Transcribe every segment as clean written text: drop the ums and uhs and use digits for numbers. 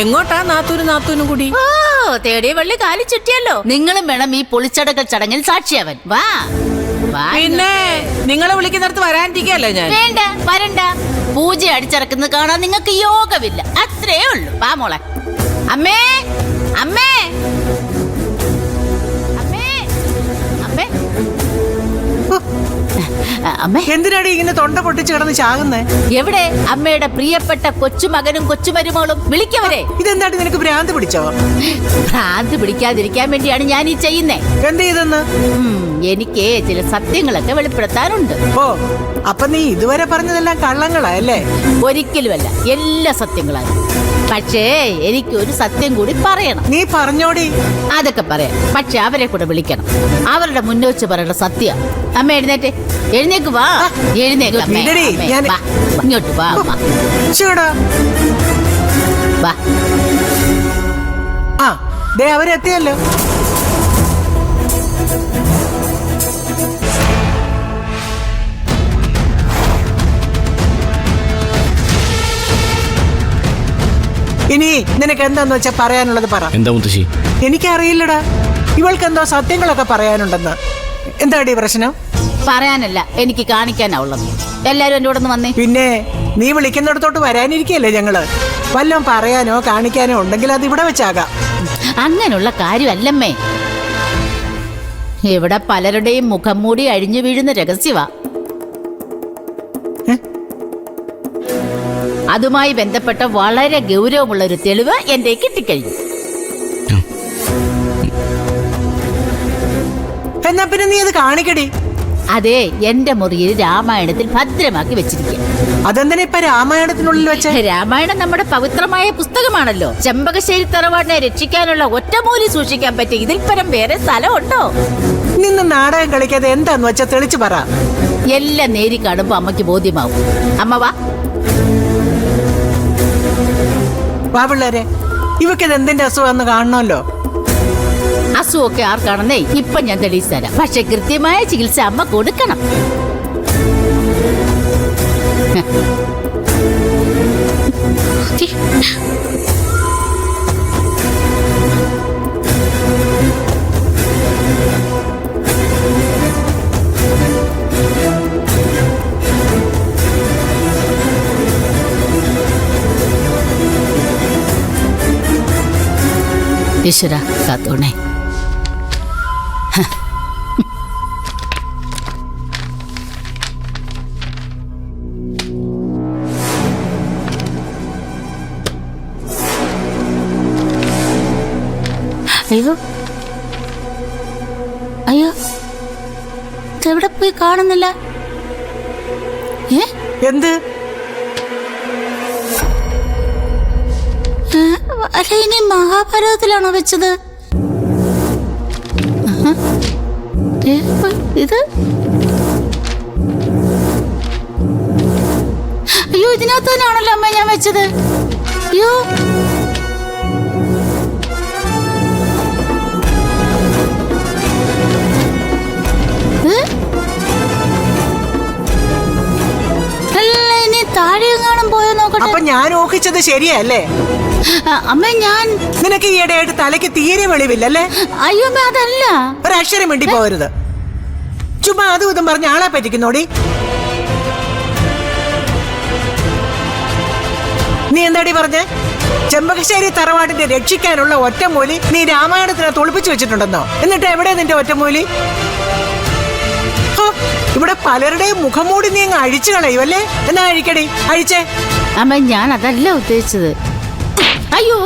എങ്ങോട്ടാ നാത്തൂനും കൂടി? ഓ, തേടിയ വള്ളി കാലി ചുറ്റിയല്ലോ. നിങ്ങളും വേണം ഈ പൊളിച്ചടക്കൽ ചടങ്ങിൽ സാക്ഷിയാവൻ. വാ. പിന്നെ നിങ്ങളെ വിളിക്കുന്നിടത്ത് വരാനിരിക്കല്ലേ ഞാൻ? വേണ്ട, വരണ്ട. പൂജ അടിച്ചിറക്കുന്നത് കാണാൻ നിങ്ങൾക്ക് യോഗമില്ല, അത്രേ ഉള്ളൂ. വാ മോളെ. അമ്മേ, അമ്മേ, അമ്മേ, അമ്മേ, അമ്മേ. എന്തിനാടി ഇങ്ങനെ തൊണ്ട പൊട്ടിച്ച് കിടന്ന് ചാകുന്നേ? എവിടെ അമ്മയുടെ പ്രിയപ്പെട്ട കൊച്ചുമകനും കൊച്ചുമരുമോളും? വിളിക്കവരെ. ഇതെന്താടി നിനക്ക് ഭ്രാന്ത് പിടിച്ചോ? ഭ്രാന്ത് പിടിക്കാതിരിക്കാൻ വേണ്ടിയാണ് ഞാൻ ഈ ചെയ്യുന്നേ. എന്ത് ചെയ്തെന്ന്? എനിക്ക് ചില സത്യങ്ങളൊക്കെ വെളിപ്പെടുത്താനുണ്ട്. ഓ, അപ്പൊ നീ ഇതുവരെ പറഞ്ഞതെല്ലാം കള്ളങ്ങളാ അല്ലേ? ഒരിക്കലുമല്ല, എല്ലാ സത്യങ്ങളാണ്. പക്ഷേ എനിക്കൊരു സത്യം കൂടി പറയണം. നീ പറഞ്ഞോടി. അതൊക്കെ പറയാം, പക്ഷെ അവരെ കൂടെ വിളിക്കണം. അവരുടെ മുന്നേ വെച്ച് പറയേണ്ട സത്യം. അമ്മ എഴുന്നേറ്റ്, എഴുന്നേക്ക്. വാ, എഴുന്നേക്ക് അമ്മേ. വാ, ഇങ്ങോട്ട് വാ അമ്മ. വാ. ആ, ദേ അവരെത്തിയല്ലോ. ഇനി നിനക്ക് എന്താന്ന് വെച്ചാ പറയാനുള്ളത് പറ. എന്താ മുത്തശ്ശി? എനിക്കറിയില്ലടാ, ഇവൾക്ക് എന്തോ സത്യങ്ങളൊക്കെ പറയാനുണ്ടെന്ന്. എന്താടി പ്രശ്നം? പറയാനല്ല, എനിക്ക് കാണിക്കാനാ ഉള്ളത്. എല്ലാരും എന്റെ കൂടെ ഒന്ന് വന്നേ. പിന്നെ നീ വിളിക്കുന്നിടത്തോട്ട് വരാനിരിക്കല്ലേ ഞങ്ങള്. വല്ലതും പറയാനോ കാണിക്കാനോ ഉണ്ടെങ്കിൽ അത് ഇവിടെ വെച്ചാകാം. അങ്ങനെയുള്ള കാര്യമല്ലമ്മേ. ഇവിടെ പലരുടെയും മുഖം മൂടി അഴിഞ്ഞു വീഴുന്ന രഹസ്യവാ. അതുമായി ബന്ധപ്പെട്ട വളരെ ഗൗരവമുള്ള ഒരു തെളിവ് എന്റെ കിട്ടിക്കഴിഞ്ഞു. എന്നാ പിന്നെ നീ അത് കാണിക്കടി. അതെ, എന്റെ മുറിയിൽ രാമായണത്തിൽ ഭദ്രമാക്കി വെച്ചിരിക്കുക. അതെന്തിനാ ഇപ്പൊ രാമായണത്തിനുള്ളിൽ വെച്ച? രാമായണം നമ്മുടെ പവിത്രമായ പുസ്തകമാണല്ലോ. ചെമ്പകശ്ശേരി തറവാടിനെ രക്ഷിക്കാനുള്ള ഒറ്റമൂലി സൂക്ഷിക്കാൻ പറ്റിയ ഇതിൽ പരം വേറെ സ്ഥലമുണ്ടോ? നിന്ന് നാടകം കളിക്കാതെ എന്താന്ന് വെച്ചാ തെളിച്ചു പറ. എല്ലാം നേരി കാണുമ്പോ അമ്മയ്ക്ക് ബോധ്യമാവും. അമ്മ വാ. വാ പിള്ളേരെ, ഇവക്കിത് എന്തിന്റെ അസുഖമെന്ന് കാണണമല്ലോ. അസുഖമൊക്കെ ആർക്കാണെന്നേ ഇപ്പൊ ഞാൻ തെളിയിച്ചു തരാം. പക്ഷെ കൃത്യമായ ചികിത്സ അമ്മ കൊടുക്കണം. ഈശ്വര കാത്തോണേ. അയ്യോ അയ്യോ, ഇതെവിടെ പോയി കാണുന്നില്ല? എന്ത്? അല്ല, ഇനി മഹാഭാരതത്തിലാണോ വെച്ചത്? ഇത് അയ്യോ, ഇതിനകത്ത് തന്നെയാണല്ലോ അമ്മ ഞാൻ വെച്ചത്. അയ്യോ, അല്ല, ഇനി താഴെ കാണാൻ പോയോ നോക്കട്ടെ. അപ്പൊ ഞാൻ ഊഹിച്ചത് ശരിയല്ലേ? അമ്മ, ഞാൻ നിനക്ക് ഈയിടെയായിട്ട് തലയ്ക്ക് തീരെ വെളിവില്ലല്ലേ? അയ്യോ അമ്മ, അതല്ല. ഒരക്ഷരം വേണ്ടി പോകരുത്. ചുമ്മാ അതും ഇതും പറഞ്ഞ ആളെ പറ്റിക്കുന്നോടി. നീ എന്താടി പറഞ്ഞേ? ചെമ്പകശ്ശേരി തറവാടിനെ രക്ഷിക്കാനുള്ള ഒറ്റമൂലി നീ രാമായണത്തിനകത്ത് ഒളിപ്പിച്ചു വെച്ചിട്ടുണ്ടെന്നോ? എന്നിട്ട് എവിടെ നിന്റെ ഒറ്റമൂലി? ഇവിടെ പലരുടെയും മുഖം മൂടി നീ അങ്ങ് അഴിച്ചു കളയുമല്ലേ? എന്നാ അഴിക്കടി, അഴിച്ചേ. അമ്മ, ഞാൻ അതല്ല ഉദ്ദേശിച്ചത്. അയ്യോ,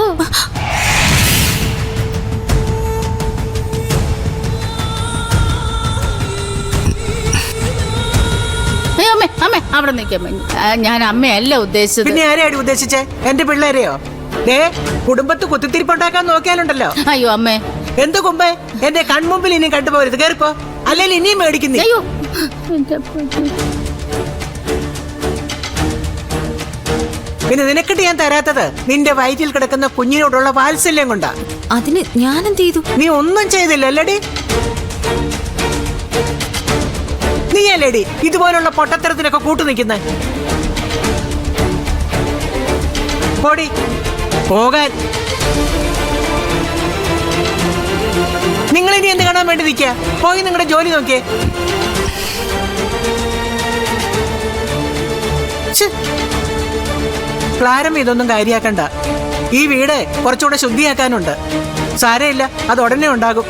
അയ്യോ അമ്മേ, അമ്മേ അവിടെ നിൽക്കമ്മ. ഞാൻ അമ്മയല്ല ഉദ്ദേശിച്ചത്. പിന്നെ ആരെയാടി ഉദ്ദേശിച്ചേ? എന്റെ പിള്ളേരെയോ? കുടുംബത്ത് കുത്തിത്തിരിപ്പുണ്ടാക്കാൻ നോക്കിയാലുണ്ടല്ലോ. അയ്യോ അമ്മേ. എന്ത് കുമ്പേ? എന്റെ കൺമുമ്പിൽ ഇനിയും കണ്ടുപോകരുത്. കേറിപ്പോ, അല്ലെങ്കിൽ ഇനിയും മേടിക്കുന്നേ. അയ്യോ, പിന്നെ നിനക്കിട്ട് ഞാൻ തരാത്തത് നിന്റെ വയറ്റിൽ കിടക്കുന്ന കുഞ്ഞിനോടുള്ള വാത്സല്യം കൊണ്ടാ. അതിന് ഞാൻ എന്ത് ചെയ്തു? നീ ഒന്നും ചെയ്തില്ല അല്ലടി. നീയല്ലേടി ഇതുപോലുള്ള പൊട്ടത്തരത്തിനൊക്കെ കൂട്ടു നിൽക്കുന്നേ. പോടി. പോകാൻ. നിങ്ങൾ ഇനി എന്ത് കാണാൻ വേണ്ടി നിൽക്കുക? പോയി നിങ്ങളുടെ ജോലി നോക്കിയേ. ക്ലാരം ഇതൊന്നും കാര്യാക്കണ്ട. ഈ വീട് കുറച്ചുകൂടെ ശുദ്ധിയാക്കാനുണ്ട്. സാരമില്ല, അത് ഉടനെ ഉണ്ടാകും.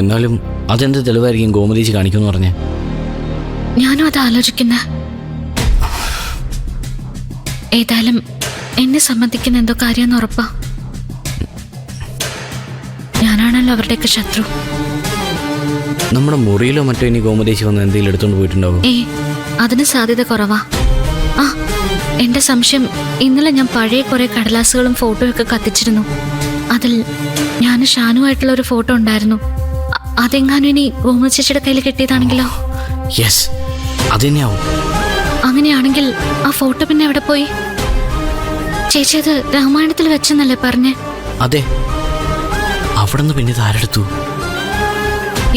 എന്നാലും അതെന്ത് തെളിവായിരിക്കും ഗോമതീച്ച് കാണിക്കുമെന്ന് പറഞ്ഞേ? ഞാനും അത് ആലോചിക്കുന്ന. ഏതായാലും എന്നെ സംബന്ധിക്കുന്ന എന്തോ കാര്യമെന്ന് ഉറപ്പാ. ഞാനാണല്ലോ അവരുടെയൊക്കെ ശത്രു. നമ്മുടെ മുറിയിലോ മറ്റോ ഇനി ഗോമതീച്ച് വന്ന് എന്തെങ്കിലും എടുത്തോണ്ട് പോയിട്ടുണ്ടാവും? അതിന് സാധ്യത കുറവാ. ആ, എന്റെ സംശയം, ഇന്നലെ ഞാൻ പഴയ കുറെ കടലാസുകളും ഫോട്ടോയൊക്കെ കത്തിച്ചിരുന്നു. അതിൽ ഞാൻ ഷാനുമായിട്ടുള്ള ഒരു ഫോട്ടോ ഉണ്ടായിരുന്നു. അതെങ്ങാനും ഇനി ഗോമതി ചേച്ചിയുടെ കയ്യിൽ കിട്ടിയതാണെങ്കിലോ? യെസ്, അതന്നെയാവും. അങ്ങനെയാണെങ്കിൽ ആ ഫോട്ടോ പിന്നെ എവിടെ പോയി? ചേച്ചി അത് രാമായണത്തിൽ വെച്ചെന്നല്ലേ പറഞ്ഞേ? അതെ, അവിടെ നിന്ന് പിന്നെ ആരെടുത്തു?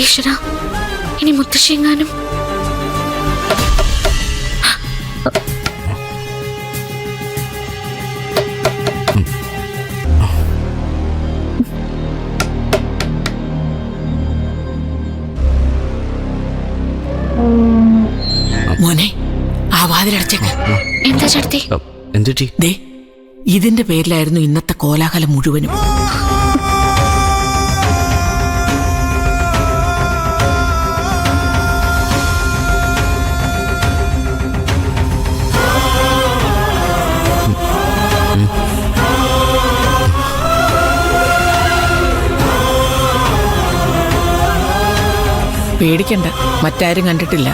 ഈശ്വര, ഇനി മുത്തശ്ശിയെങ്ങാനും. മോനെ, ആ വാതിലടച്ചേക്ക്. എന്താ ചേട്ടത്തി? എന്തുറ്റി? ദേ, ഇതിന്റെ പേരിലായിരുന്നു ഇന്നത്തെ കോലാഹലം മുഴുവനും. പേടിക്കണ്ട, മറ്റാരും കണ്ടിട്ടില്ല.